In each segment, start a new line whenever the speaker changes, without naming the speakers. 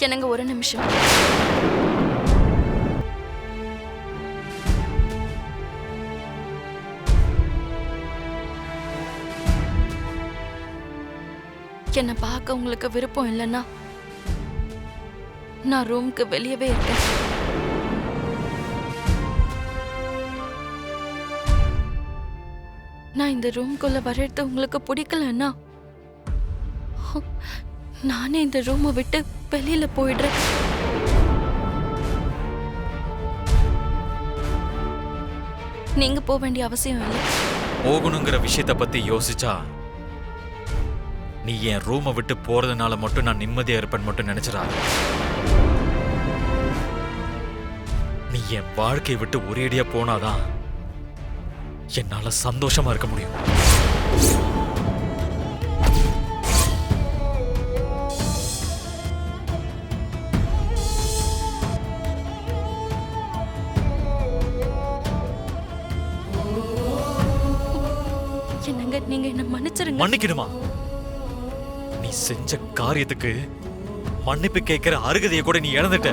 என்னங்க ஒரு நிமிஷம். என்ன பார்க்க உங்களுக்கு விருப்பம் இல்லைன்னா நான் ரூமுக்கு வெளியவே இருக்கேன். நான் இந்த ரூம்குள்ள வர்றது உங்களுக்கு பிடிக்கலன்னா நானே இந்த ரூமை விட்டு வெளியில போயிடுறேன். நீங்க போக வேண்டிய அவசியம் இல்லை.
போகணுங்கிற விஷயத்த பத்தி யோசிச்சா நீ என் ரூமை விட்டு போறதுனால மட்டும் நான் நிம்மதியா இருப்பேன்னு மட்டும் நினைச்சிடாத. நீ என் வாழ்க்கையை விட்டு ஒரேடியா போனாதான் என்னால சந்தோஷமா இருக்க முடியும்.
என்னங்க நீங்க என்ன மன்னிச்சிருங்க.
மன்னிக்கணுமா? நீ செஞ்ச காரியத்துக்கு மன்னிப்பு கேட்கிற அருகதையை கூட நீ இழந்துட்ட.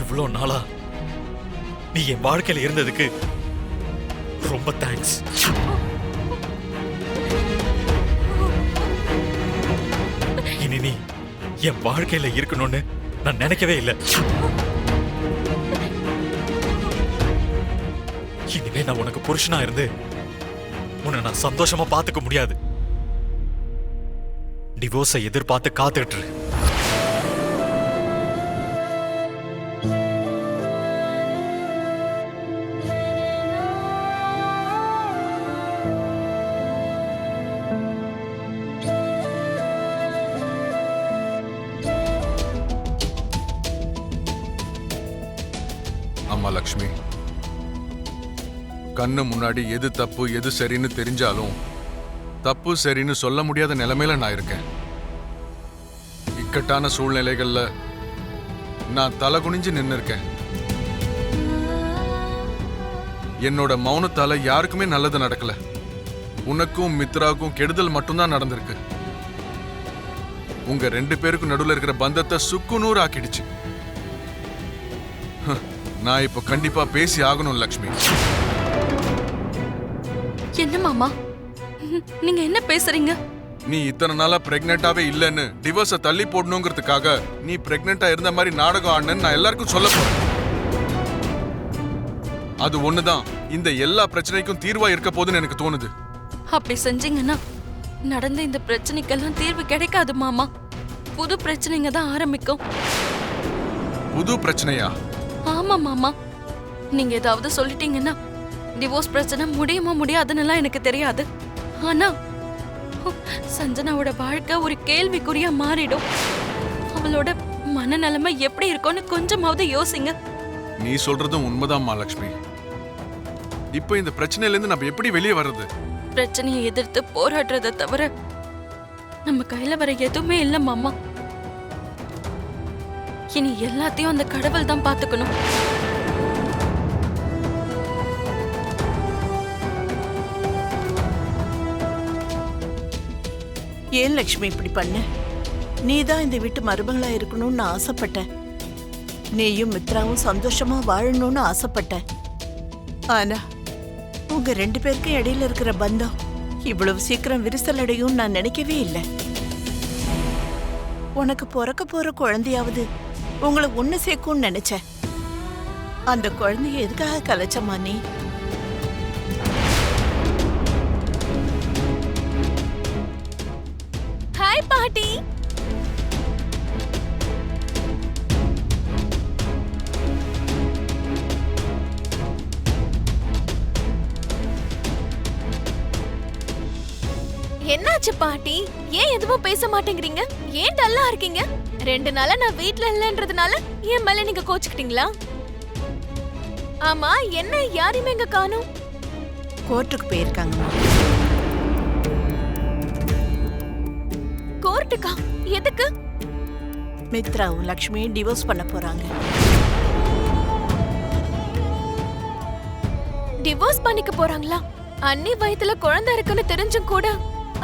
இவ்வளோ நாளா நீ என் வாழ்க்கையில இருந்ததுக்கு ரொம்ப தேங்க்ஸ். இனி நீ என் வாழ்க்கையில இருக்கணும்னு நான் நினைக்கவே இல்லை. இனிமே நான் உனக்கு புருஷனா இருந்து உன்னை நான் சந்தோஷமா பாத்துக்க முடியாது. டிவோர்ஸை எதிர்பார்த்து காத்துக்கிட்டு இரு.
அம்மா லக்ஷ்மி, கண்ணு முன்னாடி எது தப்பு எது சரின்னு தெரிஞ்சாலும் தப்பு சரின்னு சொல்ல முடியாத நிலைமையில நான் இருக்கேன். இக்கட்டான சூழ்நிலைகள்ல நான் தலை குனிஞ்சு நின்று இருக்கேன். என்னோட மௌனத்தால யாருக்குமே நல்லது நடக்கல. உனக்கும் மித்ராவுக்கும் கெடுதல் மட்டும்தான் நடந்திருக்கு. உங்க 2 பேருக்கும் நடுவில் இருக்கிற பந்தத்தை சுக்குநூறு ஆக்கிடுச்சு. நான் இப்ப கண்டிப்பா பேசி ஆகணும் லக்ஷ்மி.
என்ன மாமா நீங்க என்ன பேசுறீங்க?
நீ இத்தனை நாளா பிரெக்னென்ட்டாவே இல்லன்னு டிவோர்ஸ தள்ளி போடணுங்கிறதுக்காக நீ பிரெக்னென்ட்டா இருந்த மாதிரி நாடகம் ஆடுன்னு நான் எல்லாருக்கும் சொல்ல போறேன். அது ஒண்ணுதான் இந்த எல்லா பிரச்சனைக்கும் தீர்வா இருக்க போதுன்னு எனக்கு தோணுது.
அப்படி செஞ்சீங்கன்னா நடந்த இந்த பிரச்சனைக்கெல்லாம் தீர்வு கிடைக்காது மாமா. புது பிரச்சனைங்க தான் ஆரம்பிக்கும்.
புது பிரச்சனையா?
ஆமா மாமா, நீங்க ஏதாவது சொல்லிட்டீங்கன்னா டிவோர்ஸ் பிரச்சனை முடியுமா முடியாதுன்னு எனக்கு தெரியாது. ஆனா சஞ்சனாவோட வாழ்க்கை ஒரு கேள்விக்குறியா மாறிடும். அவளோட மனநிலைமை எப்படி இருக்கும்னு கொஞ்சமாவது யோசிங்க.
நீ சொல்றதும் உண்மைதான் லக்ஷ்மி. இப்ப இந்த பிரச்சனையில இருந்து நம்ம எப்படி வெளியே வர்றது?
பிரச்சனையை எதிர்த்து போராடுறதை தவிர நம்ம கையில வர எதுவுமே இல்ல மாமா. இனி எல்லாத்தையும் அந்த கடவுள் தான் பாத்துக்கணும்.
ஏன் லக்ஷ்மி இப்படி பண்ண? நீதான் இந்த வீட்டு மருமகளா இருக்கணும்னு ஆசைப்பட்ட. நீயும் மித்ராவும் சந்தோஷமா வாழணும்னு ஆசைப்பட்ட. ஆனா உங்க 2 பேருக்கும் இடையில இருக்கிற பந்தம் இவ்வளவு சீக்கிரம் விரிசல் அடையும் நான் நினைக்கவே இல்லை. உனக்கு பிறக்க போற குழந்தையாவது உங்களை ஒண்ணு சேர்க்கும்னு நினைச்ச. அந்த குழந்தைய எதுக்காக கலைச்சமா நீ?
ஹாய் பாட்டி.
என்னாச்சு பாட்டி? ஏன் எதுவும் பேச மாட்டேங்கிறீங்க? ஏன் டல்லா இருக்கீங்க? 2 நாளா நான் வீட்ல இல்லன்றதுனால என் மேல நீங்க கோச்சுக்கிட்டீங்களா? ஆமா, என்ன யாரையுமே இங்க காணோம்?
கோர்ட்டுக்கு போயிருக்காங்கம்மா.
கோர்ட்டுக்கா? எதுக்கு?
மித்ராவும் லக்ஷ்மியும் டிவோர்ஸ் பண்ண போறாங்க.
டிவோர்ஸ் பண்ணிக்க போறாங்களா? அண்ணி வயித்துல குழந்தை இருக்குன்னு தெரிஞ்சும் கூட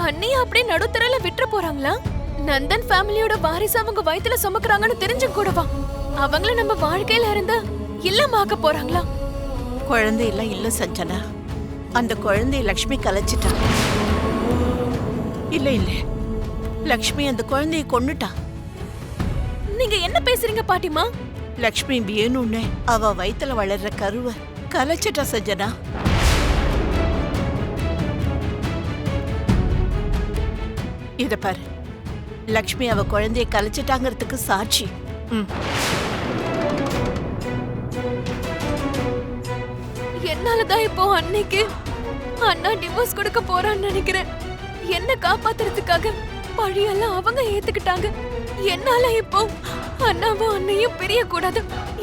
அண்ணி அப்படியே நடுத்தரல விட்டுற போறாங்களா? நந்தன் ஃபேமிலியோட வாரிசு அவங்க வயித்துல சுமக்குறாங்கன்னு தெரிஞ்சும் கூடவா அவங்கள நம்ம வாழ்க்கையில இருந்து இல்லமாக்க போறாங்களா?
குழந்தையெல்லாம் இல்ல சஞ்சனா. அந்த குழந்தைய லக்ஷ்மி கலைச்சிட்டா. இல்ல இல்ல, லக்ஷ்மி அந்த குழந்தைய கொன்னுட்டா.
நீங்க என்ன பேசுறீங்க பாட்டிமா?
லக்ஷ்மி வேணும்னு அவ வயித்துல வளர்ற கருவை கலைச்சிட்டா சஞ்சனா. இத பாரு, லக்ஷ்மி அவ குழந்தைய கலைச்சிட்டாங்கிறதுக்கு சாட்சி.
என்னாலதான் இப்போ அன்னைக்கு அண்ணா டிவோர்ஸ் கொடுக்க போறான்னு நினைக்கிறேன். என்ன காப்பாத்துறதுக்காக பழியெல்லாம் அவங்க ஏத்துக்கிட்டாங்க. என்னால இப்போ அண்ணாவும் அண்ணையும் பிரிய கூடாது.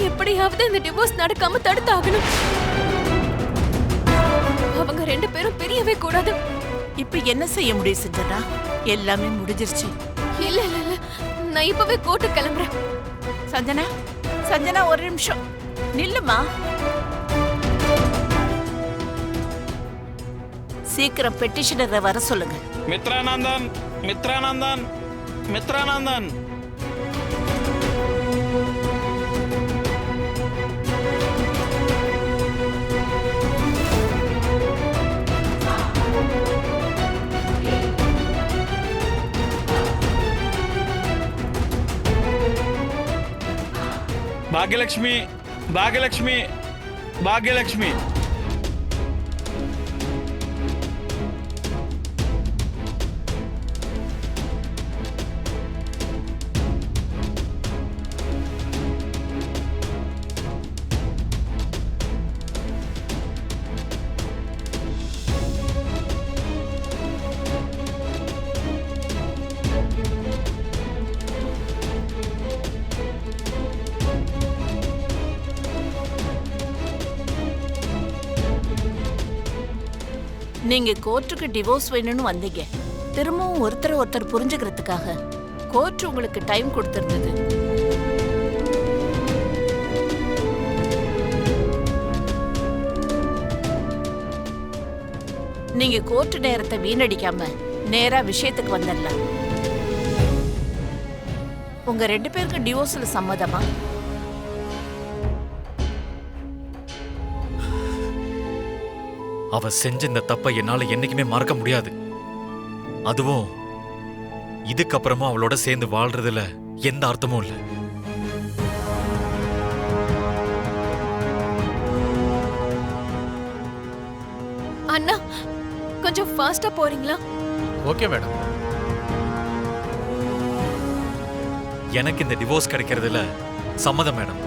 எப்படியாவது இந்த டிவோர்ஸ் நடக்காம தடுத்தாகணும். அவங்க 2 பேரும் பிரியவே கூடாது.
இப்ப என்ன செய்ய முடியும் சஞ்சனா? எல்லாமே முடிஞ்சிருச்சு.
இல்ல இல்ல இல்ல, நான் இப்பவே கோர்ட்டுக்கு கிளம்புறேன்.
சஞ்சனா, சஞ்சனா ஒரு நிமிஷம் நில்லுமா. சீக்கிரம் பெட்டிஷனரை வர சொல்லுங்க.
மித்ரானந்தன், மித்ரானந்தன், மித்ரானந்தன். பாக்யலட்சுமி, பாக்யலட்சுமி, பாக்யலட்சுமி.
நீங்க கோர்ட்டுக்கு டிவோர்ஸ் வேணும்னு வந்தீங்க. திரும்பவும் ஒருத்தர் புரிஞ்சுக்கிறதுக்காக கோர்ட் உங்களுக்கு டைம் கொடுத்திருந்தது. நீங்க கோர்ட் நேரத்தை வீணடிக்காம நேரா விஷயத்துக்கு வந்துடலாம். உங்க 2 பேருக்கு டிவோர்ஸ்ல சம்மதமா?
அவ செஞ்ச இந்த தப்பை என்னால என்னைக்குமே மறக்க முடியாது. அதுவும் இதுக்கப்புறமா அவளோட சேர்ந்து வாழ்றதுல எந்த அர்த்தமும் இல்லை.
அண்ணா, கொஞ்சம் ஃபாஸ்டா போறீங்களா?
Okay madam.
எனக்கு இந்த டிவோர்ஸ் கிடைக்கிறதுல சம்மதம் மேடம்.